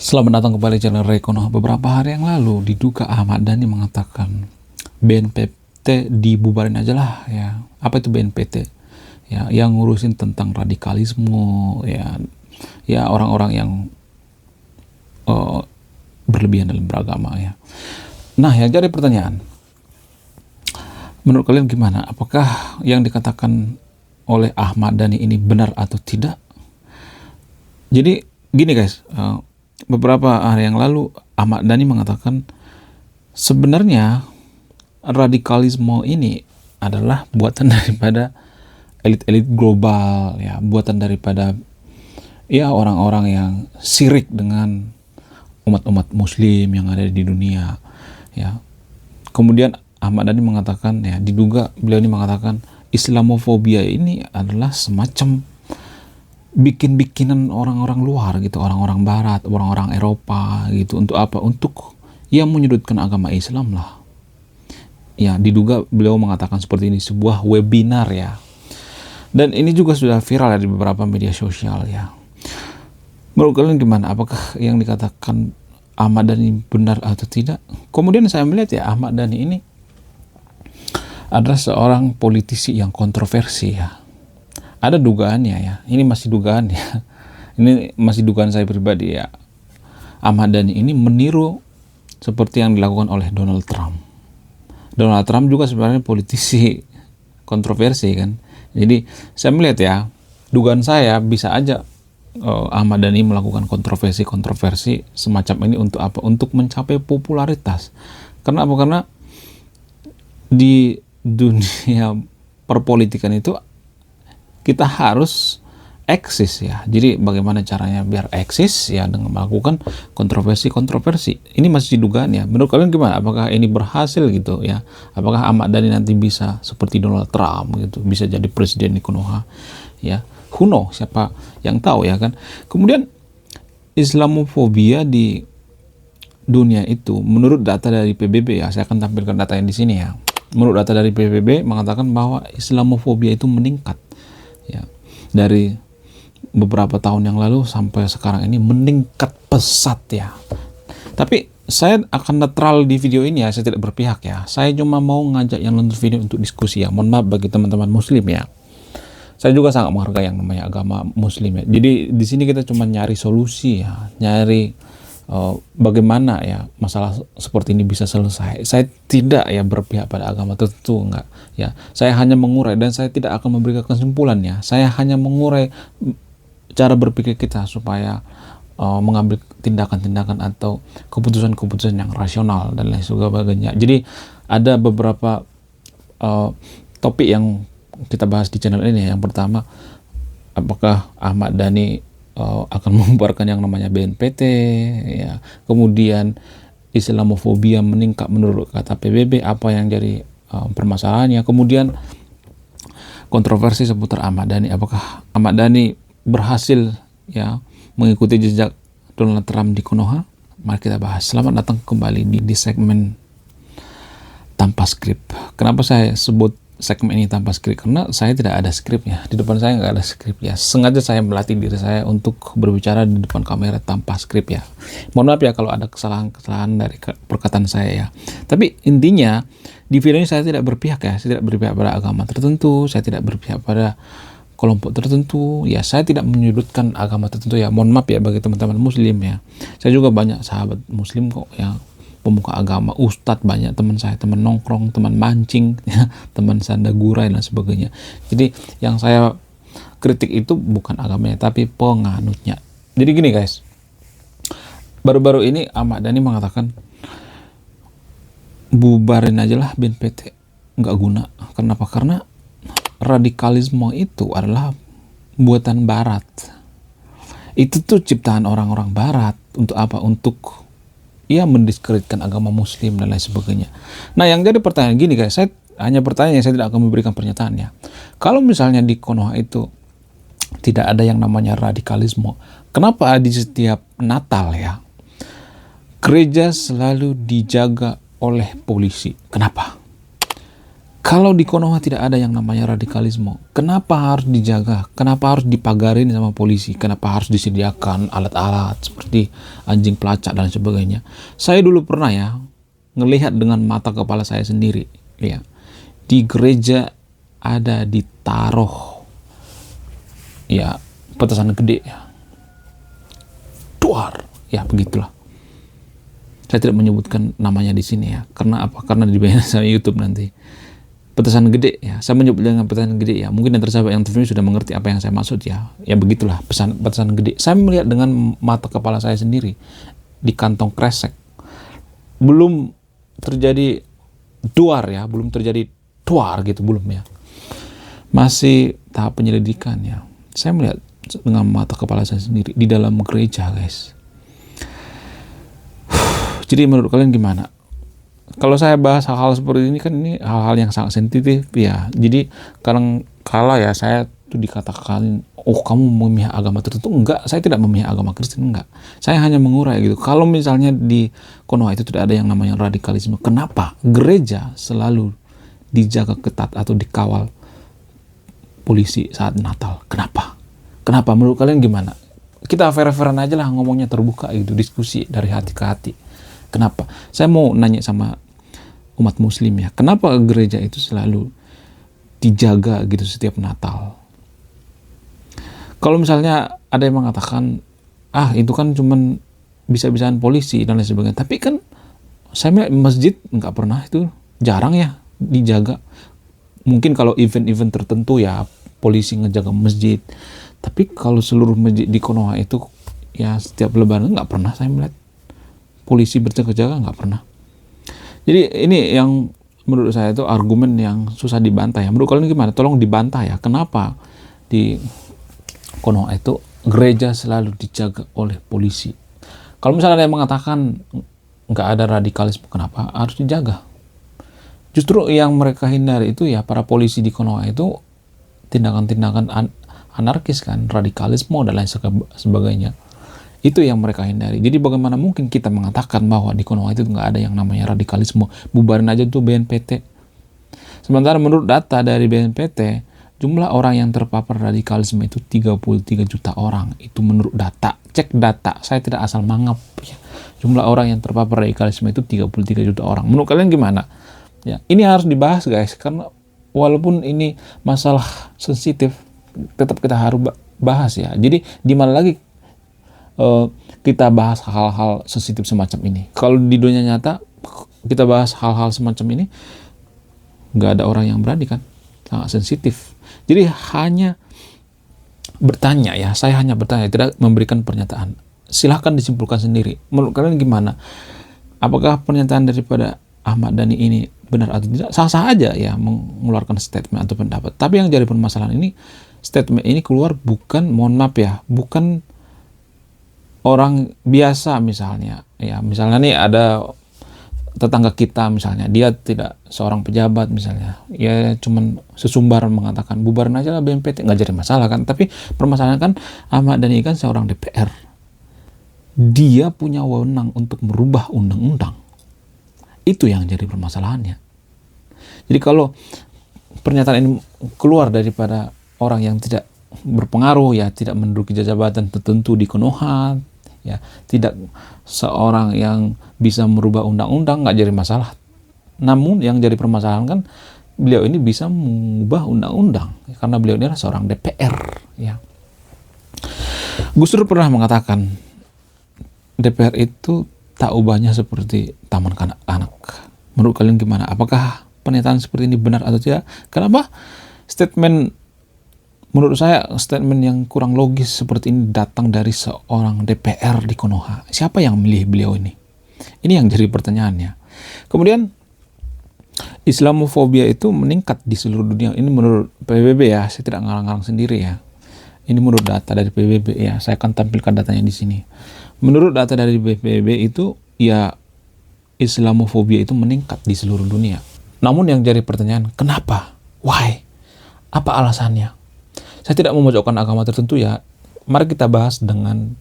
Selamat datang kembali channel Rekono. Beberapa hari yang lalu diduga Ahmad Dhani mengatakan BNPT dibubarin aja lah ya. Apa itu BNPT? Ya, yang ngurusin tentang radikalisme ya orang-orang yang berlebihan dalam beragama ya. Nah, yang jadi pertanyaan, menurut kalian gimana? Apakah yang dikatakan oleh Ahmad Dhani ini benar atau tidak? Jadi gini guys, beberapa hari yang lalu Ahmad Dhani mengatakan sebenarnya radikalisme ini adalah buatan daripada elit-elit global ya, buatan daripada ya orang-orang yang sirik dengan umat-umat muslim yang ada di dunia ya. Kemudian Ahmad Dhani mengatakan ya, diduga beliau ini mengatakan Islamofobia ini adalah semacam bikin-bikinan orang-orang luar gitu, orang-orang barat, orang-orang Eropa gitu. Untuk apa? Untuk ya menyudutkan agama Islam lah. Ya, diduga beliau mengatakan seperti ini sebuah webinar ya. Dan ini juga sudah viral ya di beberapa media sosial ya. Menurut kalian gimana? Apakah yang dikatakan Ahmad Dhani benar atau tidak? Kemudian saya melihat ya, Ahmad Dhani ini adalah seorang politisi yang kontroversi ya. Ada dugaannya ya, ini masih dugaan ya, ini masih dugaan saya pribadi ya. Ahmad Dhani ini meniru seperti yang dilakukan oleh Donald Trump. Donald Trump juga sebenarnya politisi kontroversi kan. Jadi saya melihat ya, dugaan saya bisa aja Ahmad Dhani melakukan kontroversi semacam ini untuk apa? Untuk mencapai popularitas. Karena apa? Karena di dunia perpolitikan itu kita harus eksis ya. Jadi bagaimana caranya biar eksis ya, dengan melakukan kontroversi. Ini masih dugaan ya. Menurut kalian gimana? Apakah ini berhasil gitu ya? Apakah Ahmad Dhani nanti bisa seperti Donald Trump gitu, bisa jadi presiden di Konoha ya? Who know, siapa yang tahu ya kan? Kemudian Islamofobia di dunia itu menurut data dari PBB ya, saya akan tampilkan data yang di sini ya. Menurut data dari PBB mengatakan bahwa Islamofobia itu meningkat ya, dari beberapa tahun yang lalu sampai sekarang ini meningkat pesat ya. Tapi saya akan netral di video ini ya, saya tidak berpihak ya. Saya cuma mau ngajak yang nonton video untuk diskusi ya. Mohon maaf bagi teman-teman muslim ya. Saya juga sangat menghargai yang namanya agama muslim ya. Jadi di sini kita cuma nyari solusi ya, nyari bagaimana ya masalah seperti ini bisa selesai. Saya tidak ya berpihak pada agama tertentu, enggak ya. Saya hanya mengurai dan saya tidak akan memberikan kesimpulannya. Saya hanya mengurai cara berpikir kita supaya mengambil tindakan-tindakan atau keputusan-keputusan yang rasional dan lain sebagainya. Jadi ada beberapa topik yang kita bahas di channel ini. Yang pertama, apakah Ahmad Dhani akan membubarkan yang namanya BNPT ya. Kemudian Islamofobia meningkat menurut kata PBB, apa yang jadi permasalahannya. Kemudian kontroversi seputar Ahmad Dhani, apakah Ahmad Dhani berhasil ya mengikuti jejak Donald Trump di Konoha? Mari kita bahas. Selamat datang kembali di segmen tanpa skrip. Kenapa saya sebut segmen ini tanpa skrip? Karena saya tidak ada skripnya, di depan saya nggak ada skrip ya. Sengaja saya melatih diri saya untuk berbicara di depan kamera tanpa skrip ya. Mohon maaf ya kalau ada kesalahan-kesalahan dari perkataan saya ya. Tapi intinya di video ini saya tidak berpihak ya. Saya tidak berpihak pada agama tertentu, saya tidak berpihak pada kelompok tertentu ya. Saya tidak menyudutkan agama tertentu ya. Mohon maaf ya bagi teman-teman muslim ya. Saya juga banyak sahabat muslim kok ya, pemuka agama, ustadz banyak teman saya, teman nongkrong, teman mancing, ya, teman sanda gurai dan sebagainya. Jadi yang saya kritik itu bukan agamanya, tapi penganutnya. Jadi gini guys, baru-baru ini Ahmad Dhani mengatakan bubarin aja lah BNPT, nggak guna. Kenapa? Karena radikalisme itu adalah buatan barat. Itu tuh ciptaan orang-orang barat. Untuk apa? Untuk ia mendiskreditkan agama muslim dan lain sebagainya. Nah, yang jadi pertanyaan gini guys, saya hanya bertanya, saya tidak akan memberikan pernyataannya. Kalau misalnya di Konoha itu tidak ada yang namanya radikalisme, kenapa di setiap Natal ya gereja selalu dijaga oleh polisi? Kenapa? Kalau di Konoha tidak ada yang namanya radikalisme, kenapa harus dijaga? Kenapa harus dipagarin sama polisi? Kenapa harus disediakan alat-alat seperti anjing pelacak dan sebagainya? Saya dulu pernah ya ngelihat dengan mata kepala saya sendiri, ya, di gereja ada ditaruh ya petasan gede, ya, duar, ya begitulah. Saya tidak menyebutkan namanya di sini ya, karena apa? Karena dibayar sama YouTube nanti. Petasan gede, ya, saya menyebut dengan petasan gede, ya, mungkin yang tersahabat yang TV sudah mengerti apa yang saya maksud, ya, ya begitulah petasan gede. Saya melihat dengan mata kepala saya sendiri di kantong kresek. Belum terjadi duar, ya, belum terjadi duar gitu, belum, ya, masih tahap penyelidikan, ya. Saya melihat dengan mata kepala saya sendiri di dalam gereja, guys. Jadi menurut kalian gimana? Kalau saya bahas hal-hal seperti ini kan ini hal-hal yang sangat sensitif, ya. Jadi kadang-kala ya saya tuh dikatakan, oh kamu memihak agama tertentu. Enggak, saya tidak memihak agama Kristen, enggak. Saya hanya mengurai gitu. Kalau misalnya di Konoha itu tidak ada yang namanya radikalisme, kenapa gereja selalu dijaga ketat atau dikawal polisi saat Natal? Kenapa? Kenapa? Menurut kalian gimana? Kita fair-fairan aja lah, ngomongnya terbuka gitu, diskusi dari hati ke hati. Kenapa? Saya mau nanya sama umat muslim, ya, kenapa gereja itu selalu dijaga gitu setiap Natal? Kalau misalnya ada yang mengatakan, itu kan cuman bisa-bisaan polisi dan lain sebagainya. Tapi kan saya melihat masjid nggak pernah, itu jarang ya dijaga. Mungkin kalau event-event tertentu ya polisi ngejaga masjid. Tapi kalau seluruh masjid di Konoha itu ya setiap lebaran nggak pernah saya melihat polisi berjaga-jaga, nggak pernah. Jadi ini yang menurut saya itu argumen yang susah dibantah, ya. Menurut kalian gimana? Tolong dibantah, ya. Kenapa di Konoha itu gereja selalu dijaga oleh polisi? Kalau misalnya ada yang mengatakan nggak ada radikalisme, kenapa harus dijaga? Justru yang mereka hindari itu ya para polisi di Konoha itu tindakan-tindakan anarkis kan, radikalisme dan lain sebagainya. Itu yang mereka hindari. Jadi bagaimana mungkin kita mengatakan bahwa di Konoha itu nggak ada yang namanya radikalisme? Bubarin aja tuh BNPT. Sementara menurut data dari BNPT, jumlah orang yang terpapar radikalisme itu 33 juta orang. Itu menurut data. Cek data, saya tidak asal mangap, ya. Jumlah orang yang terpapar radikalisme itu 33 juta orang. Menurut kalian gimana? Ya, ini harus dibahas, guys, karena walaupun ini masalah sensitif, tetap kita harus bahas, ya. Jadi di mana lagi kita bahas hal-hal sensitif semacam ini? Kalau di dunia nyata kita bahas hal-hal semacam ini, nggak ada orang yang berani kan, sangat sensitif. Jadi hanya bertanya, ya, saya hanya bertanya, tidak memberikan pernyataan. Silahkan disimpulkan sendiri. Menurut kalian gimana? Apakah pernyataan daripada Ahmad Dhani ini benar atau tidak? Sah-sah aja ya mengeluarkan statement atau pendapat. Tapi yang jadi permasalahan ini, statement ini keluar bukan, mohon maaf ya, bukan orang biasa misalnya. Ya, misalnya nih ada tetangga kita misalnya, dia tidak seorang pejabat misalnya, ya cuman sesumbar mengatakan bubarin aja lah BNPT, nggak jadi masalah kan. Tapi permasalahan kan Ahmad Dhani kan seorang DPR, dia punya wewenang untuk merubah undang-undang. Itu yang jadi permasalahannya. Jadi kalau pernyataan ini keluar daripada orang yang tidak berpengaruh, ya, tidak menduduki jabatan tertentu di Konoha, ya, tidak seorang yang bisa merubah undang-undang, nggak jadi masalah. Namun yang jadi permasalahan kan beliau ini bisa mengubah undang-undang, karena beliau ini adalah seorang DPR, ya. Gus Dur pernah mengatakan DPR itu tak ubahnya seperti taman kanak-kanak. Menurut kalian gimana? Apakah pernyataan seperti ini benar atau tidak? Kenapa statement, menurut saya statement yang kurang logis seperti ini datang dari seorang DPR di Konoha? Siapa yang milih beliau ini? Ini yang jadi pertanyaannya. Kemudian Islamofobia itu meningkat di seluruh dunia. Ini menurut PBB, ya, saya tidak ngarang-ngarang sendiri, ya. Ini menurut data dari PBB, ya. Saya akan tampilkan datanya di sini. Menurut data dari PBB itu, ya, Islamofobia itu meningkat di seluruh dunia. Namun yang jadi pertanyaan, kenapa? Why? Apa alasannya? Saya tidak memojokkan agama tertentu, ya. Mari kita bahas dengan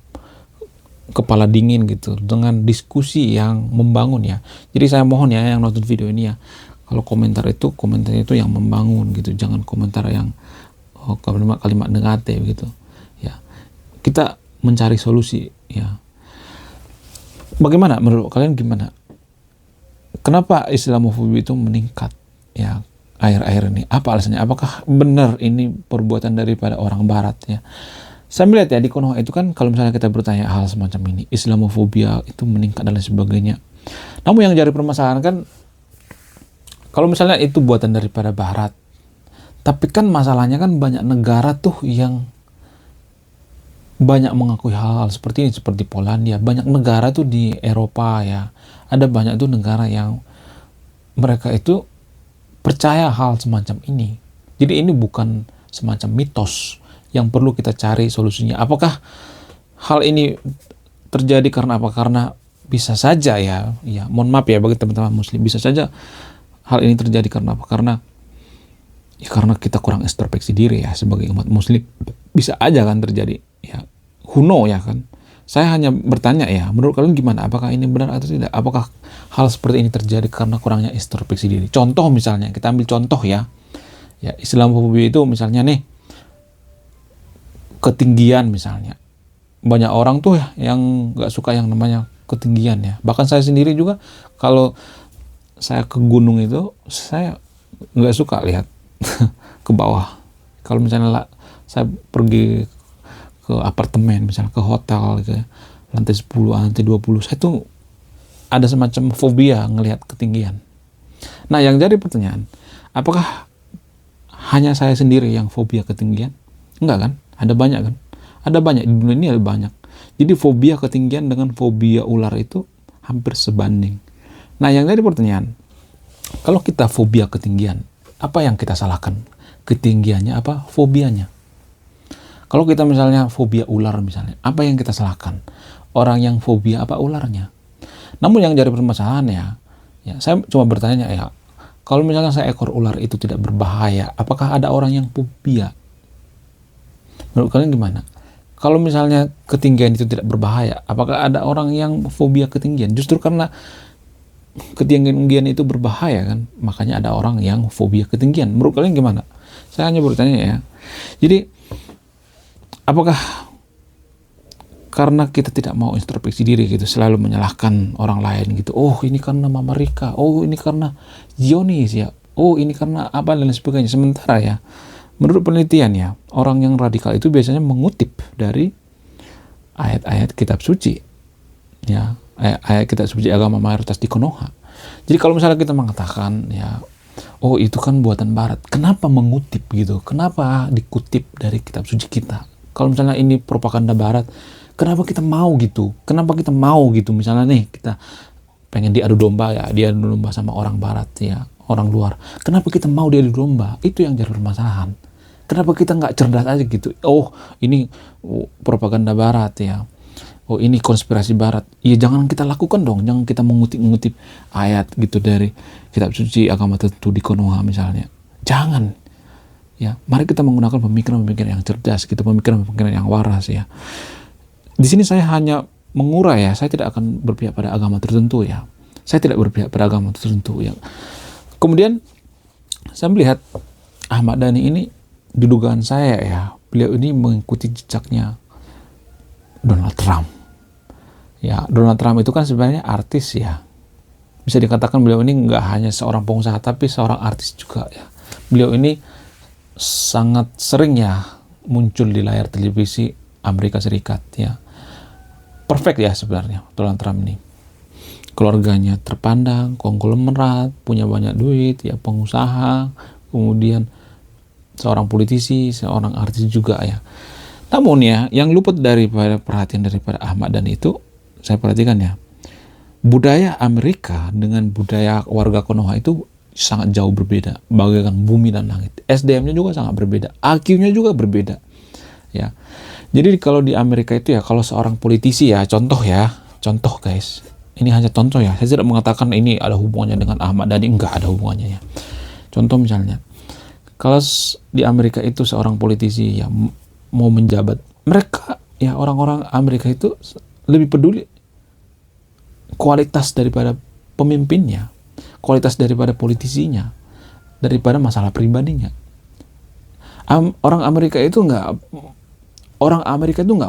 kepala dingin gitu, dengan diskusi yang membangun, ya. Jadi saya mohon, ya, yang nonton video ini, ya, Kalau komentarnya itu yang membangun gitu, jangan komentar yang kalimat negatif gitu. Ya, kita mencari solusi. Ya, bagaimana menurut kalian gimana? Kenapa Islamofobia itu meningkat? Ya, akhir-akhir ini. Apa alasannya? Apakah benar ini perbuatan daripada orang Barat? Ya, saya melihat ya di Konoha itu kan kalau misalnya kita bertanya hal semacam ini, Islamofobia itu meningkat dan lain sebagainya. Namun yang jadi permasalahan kan, kalau misalnya itu buatan daripada Barat, tapi kan masalahnya kan banyak negara tuh yang banyak mengakui hal-hal seperti ini, seperti Polandia. Banyak negara tuh di Eropa ya, ada banyak tuh negara yang mereka itu percaya hal semacam ini. Jadi ini bukan semacam mitos yang perlu kita cari solusinya. Apakah hal ini terjadi karena apa? Karena bisa saja ya, mohon maaf ya bagi teman-teman muslim, bisa saja hal ini terjadi karena apa? Karena kita kurang introspeksi diri ya sebagai umat muslim. Bisa aja kan terjadi ya, who know ya kan. Saya hanya bertanya ya, menurut kalian gimana? Apakah ini benar atau tidak? Apakah hal seperti ini terjadi karena kurangnya introspeksi diri? Contoh misalnya, kita ambil contoh ya. Ya, Islamofobia itu misalnya nih, ketinggian misalnya. Banyak orang tuh ya yang gak suka yang namanya ketinggian ya. Bahkan saya sendiri juga, kalau saya ke gunung itu, saya gak suka lihat ke bawah. Kalau misalnya saya pergi ke apartemen, misalnya ke hotel gitu ya, lantai 10, lantai 20, saya tuh ada semacam fobia ngelihat ketinggian. Nah, yang jadi pertanyaan, apakah hanya saya sendiri yang fobia ketinggian? Enggak kan? Ada banyak kan? Ada banyak, di dunia ini ada banyak. Jadi fobia ketinggian dengan fobia ular itu hampir sebanding. Nah, yang jadi pertanyaan, kalau kita fobia ketinggian, apa yang kita salahkan? Ketinggiannya apa? Fobianya. Kalau kita misalnya fobia ular misalnya, apa yang kita salahkan? Orang yang fobia apa ularnya? Namun yang jadi permasalahan ya, saya cuma bertanya ya, kalau misalnya seekor ular itu tidak berbahaya, apakah ada orang yang fobia? Menurut kalian gimana? Kalau misalnya ketinggian itu tidak berbahaya, apakah ada orang yang fobia ketinggian? Justru karena ketinggian itu berbahaya kan, makanya ada orang yang fobia ketinggian. Menurut kalian gimana? Saya hanya bertanya ya. Jadi apakah karena kita tidak mau introspeksi diri gitu, selalu menyalahkan orang lain gitu, oh ini karena Mama Rika, oh ini karena Zionis ya, oh ini karena apa dan lain sebagainya. Sementara ya, menurut penelitian ya, orang yang radikal itu biasanya mengutip dari ayat-ayat kitab suci ya, ayat kitab suci agama mayoritas di Konoha. Jadi kalau misalnya kita mengatakan ya, oh itu kan buatan Barat, kenapa mengutip gitu, kenapa dikutip dari kitab suci kita? Kalau misalnya ini propaganda Barat, kenapa kita mau gitu? Kenapa kita mau gitu? Misalnya nih, kita pengen diadu domba ya, diadu domba sama orang Barat ya, orang luar. Kenapa kita mau diadu domba? Itu yang jadi permasalahan. Kenapa kita nggak cerdas aja gitu? Oh, ini propaganda Barat ya. Oh, ini konspirasi Barat. Ya jangan kita lakukan dong. Jangan kita mengutip ayat gitu dari kitab suci agama tertentu di Konoha misalnya. Jangan. Ya, mari kita menggunakan pemikiran-pemikiran yang cerdas, gitu, pemikiran-pemikiran yang waras ya. Di sini saya hanya mengurai ya, saya tidak akan berpihak pada agama tertentu ya. Saya tidak berpihak pada agama tertentu ya. Kemudian saya melihat Ahmad Dhani ini, di dugaan saya ya, beliau ini mengikuti jejaknya Donald Trump. Ya, Donald Trump itu kan sebenarnya artis ya. Bisa dikatakan beliau ini nggak hanya seorang pengusaha, tapi seorang artis juga ya. Beliau ini sangat sering ya muncul di layar televisi Amerika Serikat ya. Perfect ya sebenarnya Donald Trump ini. Keluarganya terpandang, konglomerat, punya banyak duit ya, pengusaha, kemudian seorang politisi, seorang artis juga ya. Namun ya, yang luput daripada perhatian daripada Ahmad Dhani itu, saya perhatikan ya, budaya Amerika dengan budaya warga Konoha itu sangat jauh berbeda, bagaikan bumi dan langit. SDM-nya juga sangat berbeda, IQ-nya juga berbeda. Ya, jadi kalau di Amerika itu ya, kalau seorang politisi ya, contoh guys, ini hanya contoh ya. Saya tidak mengatakan ini ada hubungannya dengan Ahmad Dhani, enggak ada hubungannya ya. Contoh misalnya, kalau di Amerika itu seorang politisi ya mau menjabat, mereka ya orang-orang Amerika itu lebih peduli kualitas daripada pemimpinnya. kualitas daripada politisinya, daripada masalah pribadinya. Orang Amerika itu nggak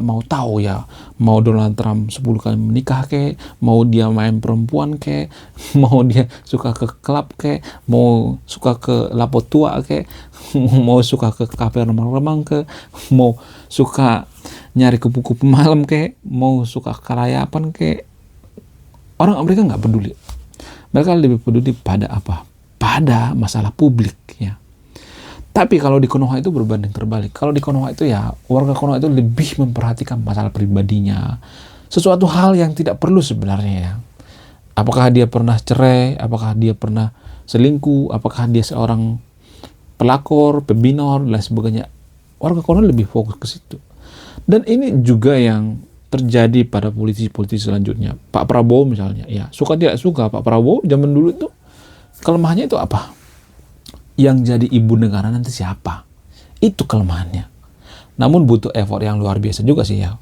mau tahu ya, mau Donald Trump 10 kali menikah kek, mau dia main perempuan kek, mau dia suka ke klub kek, mau suka ke lapo tua kek, mau suka ke kafe remang-remang kek, mau suka nyari kupu-kupu malam kek, mau suka kelayapan kek. Orang Amerika nggak peduli. Mereka lebih peduli pada apa? Pada masalah publik ya. Tapi kalau di Konoha itu berbanding terbalik. Kalau di Konoha itu ya, warga Konoha itu lebih memperhatikan masalah pribadinya. Sesuatu hal yang tidak perlu sebenarnya ya. Apakah dia pernah cerai, apakah dia pernah selingkuh, apakah dia seorang pelakor, pembinor, dan lain sebagainya. Warga Konoha lebih fokus ke situ. Dan ini juga yang terjadi pada politisi-politisi selanjutnya. Pak Prabowo misalnya, ya suka tidak suka Pak Prabowo zaman dulu itu kelemahannya itu apa? Yang jadi ibu negara nanti siapa? Itu kelemahannya. Namun butuh effort yang luar biasa juga sih ya.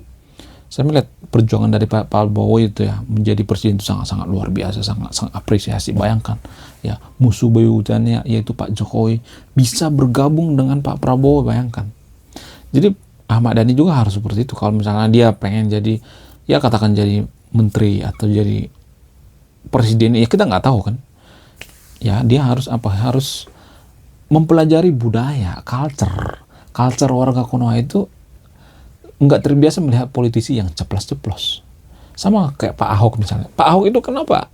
Saya melihat perjuangan dari Pak Prabowo itu ya, menjadi presiden itu sangat-sangat luar biasa, sangat apresiasi. Bayangkan ya, musuh bebuyutannya yaitu Pak Jokowi bisa bergabung dengan Pak Prabowo, bayangkan. Jadi Ahmad Dhani juga harus seperti itu. Kalau misalnya dia pengen jadi, ya katakan jadi menteri atau jadi presiden, ya kita nggak tahu kan. Ya dia harus apa? Harus mempelajari budaya, culture warga Konoha itu nggak terbiasa melihat politisi yang ceplos-ceplos. Sama kayak Pak Ahok misalnya. Pak Ahok itu kenapa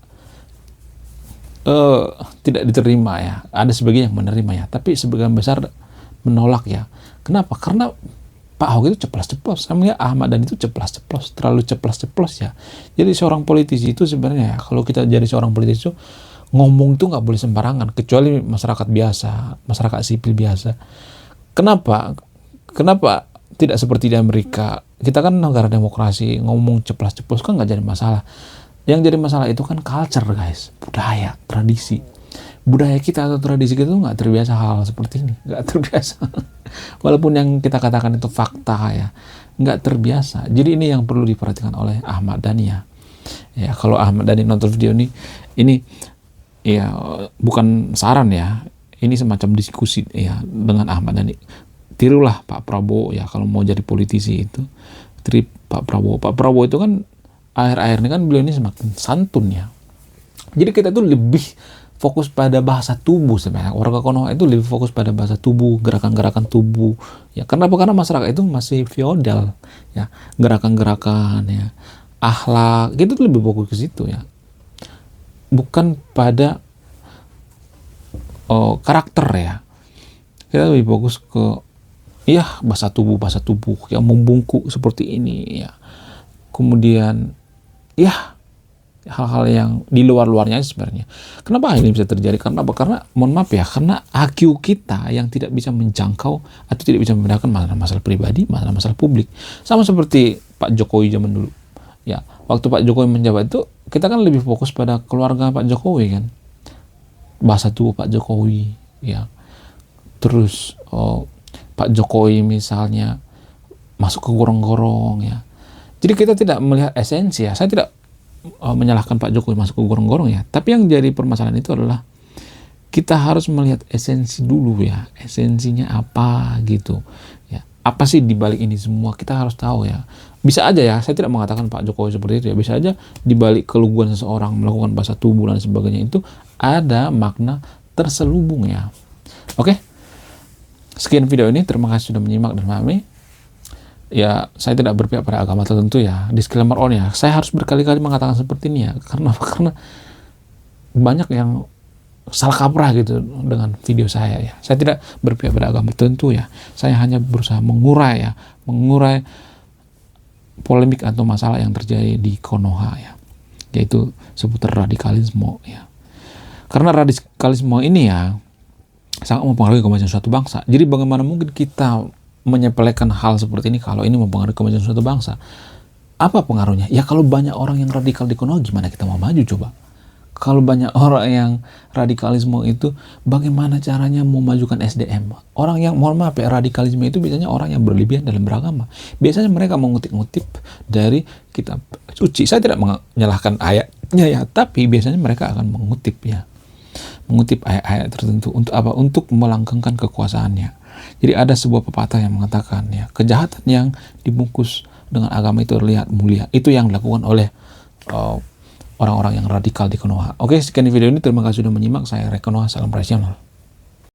tidak diterima ya? Ada sebagian yang menerima ya, tapi sebagian besar menolak ya. Kenapa? Karena Pak Ahok itu ceplos-ceplos. Saya melihat Ahmad Dhani itu ceplos-ceplos, terlalu ceplos-ceplos ya. Jadi seorang politisi itu sebenarnya ya, kalau kita jadi seorang politisi itu ngomong itu nggak boleh sembarangan, kecuali masyarakat biasa, masyarakat sipil biasa. Kenapa tidak seperti di Amerika? Kita kan negara demokrasi, ngomong ceplas-ceplos kan nggak jadi masalah. Yang jadi masalah itu kan culture guys, budaya, tradisi. Budaya kita atau tradisi kita tuh nggak terbiasa hal seperti ini, nggak terbiasa. Walaupun yang kita katakan itu fakta ya, nggak terbiasa. Jadi ini yang perlu diperhatikan oleh Ahmad Dhani ya. Ya kalau Ahmad Dhani nonton video ini ya bukan saran ya, ini semacam diskusi ya dengan Ahmad Dhani. Tirulah Pak Prabowo ya kalau mau jadi politisi itu. Tiru Pak Prabowo. Pak Prabowo itu kan akhir-akhir ini kan beliau ini semakin santun ya. Jadi kita tuh lebih fokus pada bahasa tubuh sebenarnya. Warga Konoha itu lebih fokus pada bahasa tubuh, gerakan-gerakan tubuh. Ya kenapa? Karena masyarakat itu masih feodal ya, gerakan-gerakan ya, akhlak gitu tuh lebih fokus ke situ ya. Bukan pada karakter ya. Kita lebih fokus ke ya bahasa tubuh yang membungkuk seperti ini ya. Kemudian ya hal-hal yang di luar-luarnya sebenarnya. Kenapa ini bisa terjadi? Karena apa? Karena mohon maaf ya, karena IQ kita yang tidak bisa menjangkau atau tidak bisa membedakan masalah pribadi, masalah publik. Sama seperti Pak Jokowi zaman dulu. Ya, waktu Pak Jokowi menjabat itu kita kan lebih fokus pada keluarga Pak Jokowi kan, bahasa tubuh Pak Jokowi ya. Terus Pak Jokowi misalnya masuk ke gorong-gorong ya. Jadi kita tidak melihat esensi ya. Saya tidak menyalahkan Pak Jokowi masuk ke gorong-gorong ya. Tapi yang jadi permasalahan itu adalah kita harus melihat esensi dulu ya. Esensinya apa gitu ya. Apa sih dibalik ini semua? Kita harus tahu ya. Bisa aja ya, saya tidak mengatakan Pak Jokowi seperti itu ya. Bisa aja dibalik keluguan seseorang melakukan bahasa tubuh dan sebagainya itu ada makna terselubung ya. Oke, sekian video ini. Terima kasih sudah menyimak dan memahami. Ya, saya tidak berpihak pada agama tertentu ya. Disclaimer on ya. Saya harus berkali-kali mengatakan seperti ini ya. Karena banyak yang salah kaprah gitu dengan video saya ya. Saya tidak berpihak pada agama tertentu ya. Saya hanya berusaha mengurai polemik atau masalah yang terjadi di Konoha ya, yaitu seputar radikalisme ya. Karena radikalisme ini ya sangat mempengaruhi kemajuan suatu bangsa. Jadi bagaimana mungkin kita menyepelekan hal seperti ini kalau ini mempengaruhi kemajuan suatu bangsa? Apa pengaruhnya? Ya kalau banyak orang yang radikal di Konoha, gimana kita mau maju coba? Kalau banyak orang yang radikalisme itu, bagaimana caranya memajukan SDM? Orang yang, mohon maaf ya, radikalisme itu biasanya orang yang berlebihan dalam beragama. Biasanya mereka mengutip-ngutip dari kitab suci. Saya tidak menyalahkan ayatnya ya, tapi biasanya mereka akan mengutip ya. mengutip ayat-ayat tertentu. Untuk apa? Untuk melanggengkan kekuasaannya. Jadi ada sebuah pepatah yang mengatakan, ya, kejahatan yang dibungkus dengan agama itu terlihat mulia. Itu yang dilakukan oleh orang-orang yang radikal di Konoha. Oke, sekian video ini. Terima kasih sudah menyimak. Saya Rek Konoha. Salam rasional.